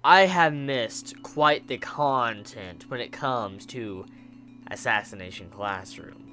I have missed quite the content when it comes to Assassination Classroom.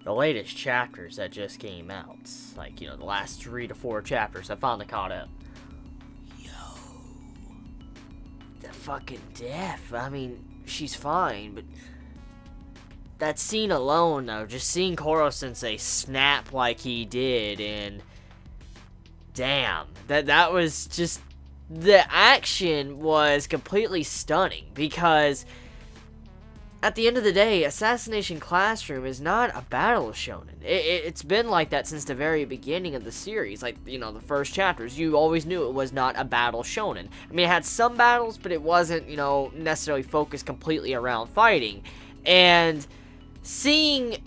The latest chapters that just came out, like, the last 3 to 4 chapters, I finally caught up. Yo. The fucking death. I mean, she's fine, but that scene alone, though, just seeing Koro-sensei snap like he did, and damn, that was just, the action was completely stunning, because at the end of the day, Assassination Classroom is not a battle shonen. It's been like that since the very beginning of the series. Like, the first chapters, you always knew it was not a battle shonen. I mean, it had some battles, but it wasn't, necessarily focused completely around fighting. And seeing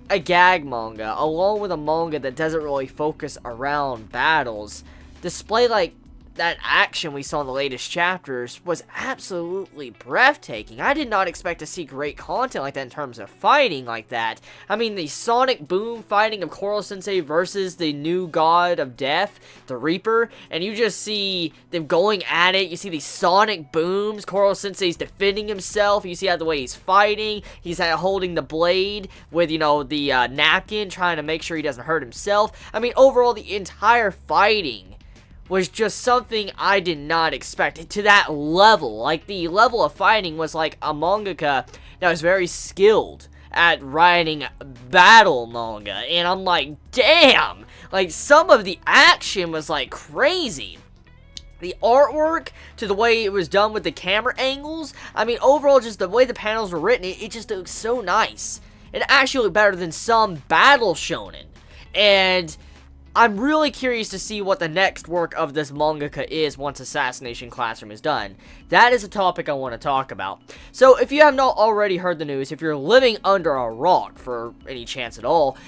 a gag manga, along with a manga that doesn't really focus around battles, display, like, that action we saw in the latest chapters was absolutely breathtaking. I did not expect to see great content like that in terms of fighting like that. I mean, the sonic boom fighting of Koro-sensei versus the new god of death, the Reaper, and you just see them going at it. You see these sonic booms. Koro-sensei's defending himself. You see how the way he's fighting. He's holding the blade with, the napkin, trying to make sure he doesn't hurt himself. I mean, overall, the entire fighting was just something I did not expect to that level. Like, the level of fighting was like a mangaka that was very skilled at writing battle manga, and I'm like, damn, like, some of the action was like crazy. The artwork, to the way it was done with the camera angles, I mean, overall, just the way the panels were written, it just looks so nice. It actually looked better than some battle shonen, and I'm really curious to see what the next work of this mangaka is once Assassination Classroom is done. That is a topic I want to talk about. So, if you have not already heard the news, if you're living under a rock for any chance at all,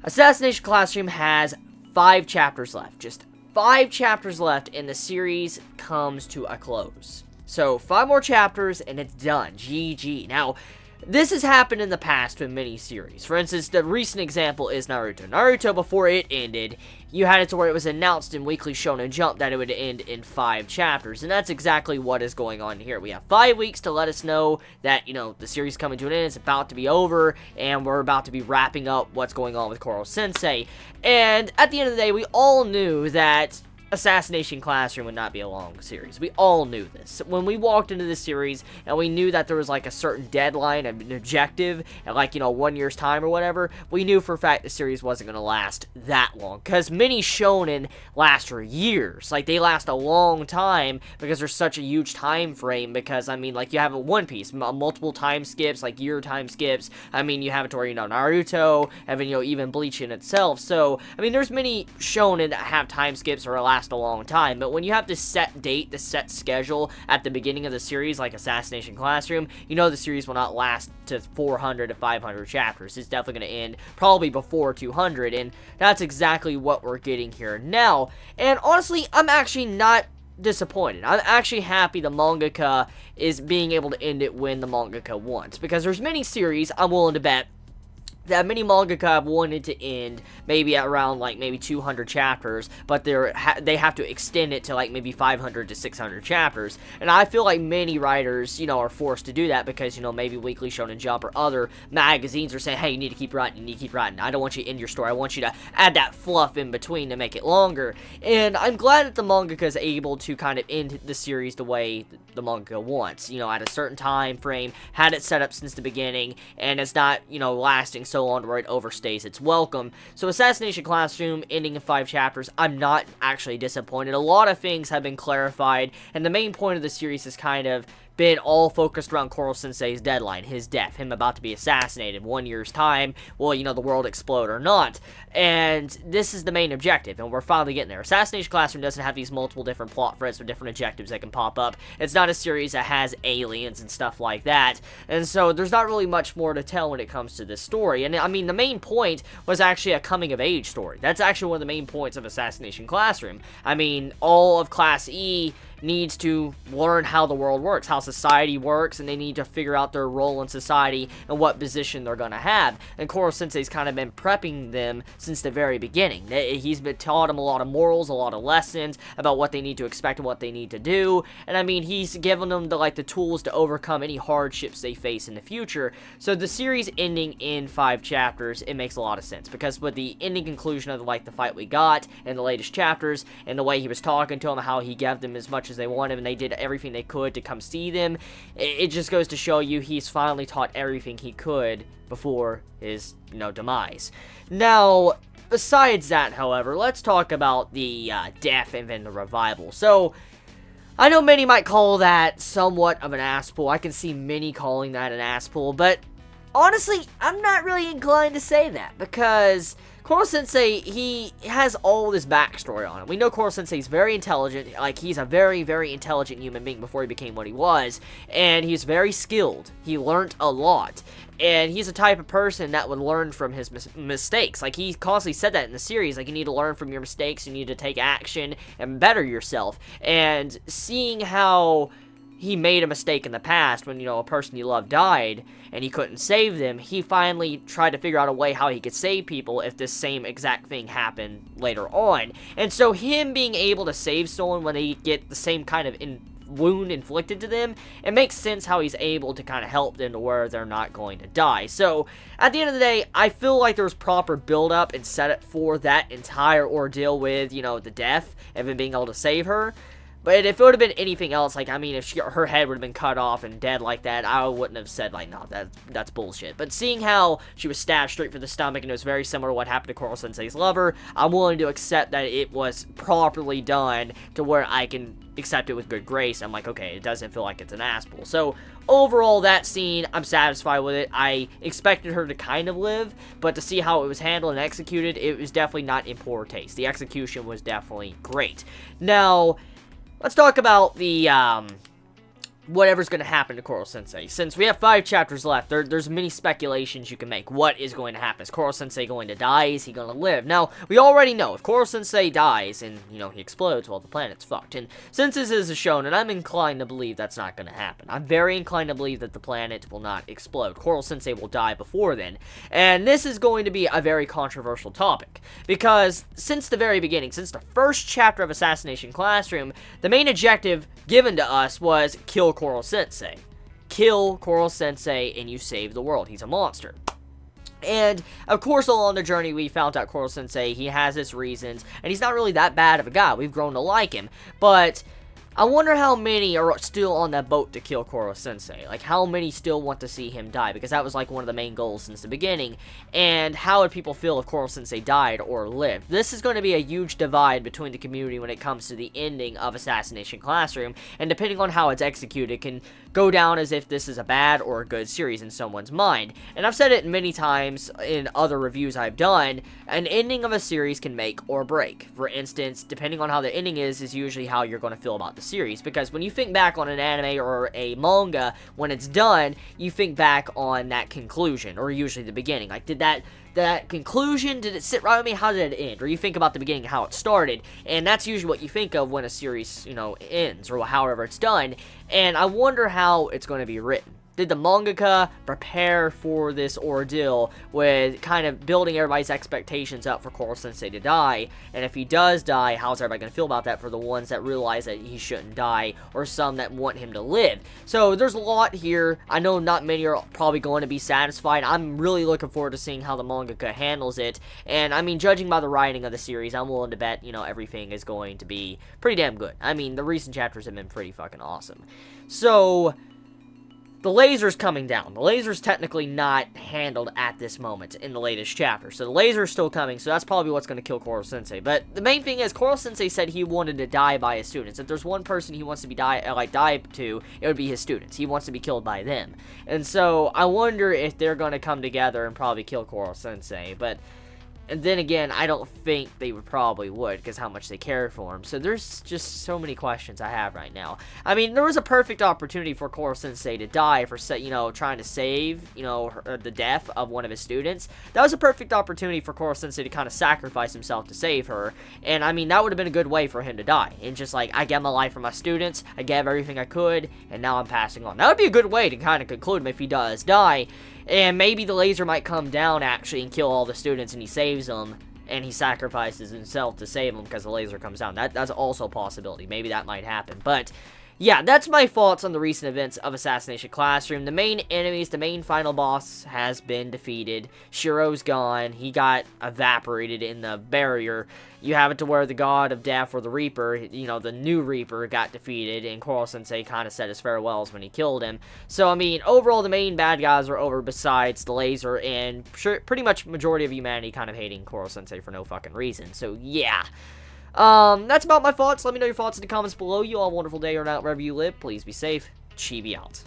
Assassination Classroom has 5 chapters left. Just 5 chapters left, and the series comes to a close. So, 5 more chapters, and it's done. GG. Now, this has happened in the past with many series. For instance, the recent example is Naruto. Naruto, before it ended, you had it to where it was announced in Weekly Shonen Jump that it would end in 5 chapters. And that's exactly what is going on here. We have 5 weeks to let us know that, the series is coming to an end. It's about to be over, and we're about to be wrapping up what's going on with Koro-sensei. And at the end of the day, we all knew that Assassination Classroom would not be a long series. We all knew this. When we walked into this series, and we knew that there was, like, a certain deadline, an objective, at, like, 1 year's time or whatever, we knew for a fact the series wasn't going to last that long. Because many shonen last for years. Like, they last a long time because there's such a huge time frame. Because, I mean, like, you have a One Piece, multiple time skips, like, year time skips. I mean, you have it to where, Naruto, and, even Bleach in itself. So, I mean, there's many shonen that have time skips or last a long time, but when you have the set date, the set schedule at the beginning of the series, like Assassination Classroom, the series will not last to 400 to 500 chapters. It's definitely going to end probably before 200, and that's exactly what we're getting here now. And honestly, I'm actually not disappointed. I'm actually happy the mangaka is being able to end it when the mangaka wants, because there's many series I'm willing to bet that many mangaka have wanted to end maybe at around, like, maybe 200 chapters, but they have to extend it to, like, maybe 500 to 600 chapters, and I feel like many writers, are forced to do that because, maybe Weekly Shonen Jump or other magazines are saying, hey, you need to keep writing, I don't want you to end your story, I want you to add that fluff in between to make it longer, and I'm glad that the mangaka is able to kind of end the series the way the manga wants, at a certain time frame, had it set up since the beginning, and it's not, lasting so long to where it overstays its welcome. So Assassination Classroom ending in 5 chapters, I'm not actually disappointed. A lot of things have been clarified, and the main point of the series has kind of been all focused around Koro-sensei's deadline, his death, him about to be assassinated, 1 year's time, will, the world explode or not, and this is the main objective, and we're finally getting there. Assassination Classroom doesn't have these multiple different plot threads with different objectives that can pop up. It's not a series that has aliens and stuff like that, and so there's not really much more to tell when it comes to this story, and I mean, the main point was actually a coming-of-age story. That's actually one of the main points of Assassination Classroom. I mean, all of Class E needs to learn how the world works, how society works, and they need to figure out their role in society and what position they're going to have. And Koro Sensei's kind of been prepping them since the very beginning. He's been taught them a lot of morals, a lot of lessons about what they need to expect and what they need to do. And I mean, he's given them the tools to overcome any hardships they face in the future. So the series ending in 5 chapters, it makes a lot of sense, because with the ending conclusion of the fight we got in the latest chapters, and the way he was talking to them, how he gave them as much as they wanted, and they did everything they could to come see them, it just goes to show you he's finally taught everything he could before his, demise. Now, besides that, however, let's talk about the death and then the revival. So, I know many might call that somewhat of an ass pull. I can see many calling that an ass pull, but honestly, I'm not really inclined to say that, because Koro Sensei, he has all this backstory on him. We know Koro Sensei is very intelligent, he's a very, very intelligent human being before he became what he was, and he's very skilled. He learned a lot, and he's the type of person that would learn from his mistakes. He constantly said that in the series, you need to learn from your mistakes, you need to take action and better yourself. And seeing how he made a mistake in the past when, a person he loved died, and he couldn't save them, he finally tried to figure out a way how he could save people if this same exact thing happened later on. And so him being able to save someone when they get the same kind of wound inflicted to them, it makes sense how he's able to kind of help them to where they're not going to die. So, at the end of the day, I feel like there was proper build-up and setup for that entire ordeal with, the death and then being able to save her. But if it would have been anything else, if her head would have been cut off and dead like that, I wouldn't have said, no, that's bullshit. But seeing how she was stabbed straight for the stomach, and it was very similar to what happened to Koro Sensei's lover, I'm willing to accept that it was properly done to where I can accept it with good grace. I'm like, okay, it doesn't feel like it's an ass pull. So, overall, that scene, I'm satisfied with it. I expected her to kind of live, but to see how it was handled and executed, it was definitely not in poor taste. The execution was definitely great. Now, let's talk about the, whatever's going to happen to Koro Sensei. Since we have 5 chapters left, there's many speculations you can make. What is going to happen? Is Koro Sensei going to die? Is he going to live? Now, we already know, if Koro Sensei dies and, he explodes, well, the planet's fucked. And since this is a shonen, I'm inclined to believe that's not going to happen. I'm very inclined to believe that the planet will not explode. Koro Sensei will die before then. And this is going to be a very controversial topic, because since the very beginning, since the first chapter of Assassination Classroom, the main objective given to us was kill Koro Sensei. Kill Koro Sensei and you save the world. He's a monster. And, of course, along the journey, we found out Koro Sensei, he has his reasons, and he's not really that bad of a guy. We've grown to like him. But I wonder how many are still on that boat to kill Koro Sensei. How many still want to see him die? Because that was, one of the main goals since the beginning. And how would people feel if Koro Sensei died or lived? This is going to be a huge divide between the community when it comes to the ending of Assassination Classroom. And depending on how it's executed, can go down as if this is a bad or a good series in someone's mind. And I've said it many times in other reviews I've done, an ending of a series can make or break. For instance, depending on how the ending is usually how you're going to feel about the series, because when you think back on an anime or a manga, when it's done, you think back on that conclusion, or usually the beginning. Did that conclusion, did it sit right with me? How did it end? Or you think about the beginning, how it started, and that's usually what you think of when a series, ends, or however it's done. And I wonder how it's going to be written. Did the mangaka prepare for this ordeal with kind of building everybody's expectations up for Koro Sensei to die? And if he does die, how's everybody going to feel about that for the ones that realize that he shouldn't die, or some that want him to live? So there's a lot here. I know not many are probably going to be satisfied. I'm really looking forward to seeing how the mangaka handles it. And judging by the writing of the series, I'm willing to bet, everything is going to be pretty damn good. The recent chapters have been pretty fucking awesome. So the laser's coming down. The laser's technically not handled at this moment in the latest chapter. So the laser's still coming, so that's probably what's going to kill Koro Sensei. But the main thing is, Koro Sensei said he wanted to die by his students. If there's one person he wants to be die to, it would be his students. He wants to be killed by them. And so I wonder if they're going to come together and probably kill Koro Sensei. But And then again, I don't think they probably would, because how much they care for him. So there's just so many questions I have right now. I mean, there was a perfect opportunity for Koro Sensei to die for, trying to save, the death of one of his students. That was a perfect opportunity for Koro Sensei to kind of sacrifice himself to save her. And, I mean, that would have been a good way for him to die. And just like, I gave my life for my students, I gave everything I could, and now I'm passing on. That would be a good way to kind of conclude him if he does die. And maybe the laser might come down, actually, and kill all the students, and he saves them, and he sacrifices himself to save them because the laser comes down. That's also a possibility. Maybe that might happen. But, yeah, that's my thoughts on the recent events of Assassination Classroom. The main enemies, the main final boss has been defeated. Shiro's gone. He got evaporated in the barrier. You have it to where the God of Death, or the Reaper, the new Reaper, got defeated, and Koro Sensei kind of said his farewells when he killed him. So, I mean, overall, the main bad guys are over besides the laser, and pretty much majority of humanity kind of hating Koro Sensei for no fucking reason. So, yeah. That's about my thoughts. Let me know your thoughts in the comments below. You all have a wonderful day or night wherever you live. Please be safe. Chibi out.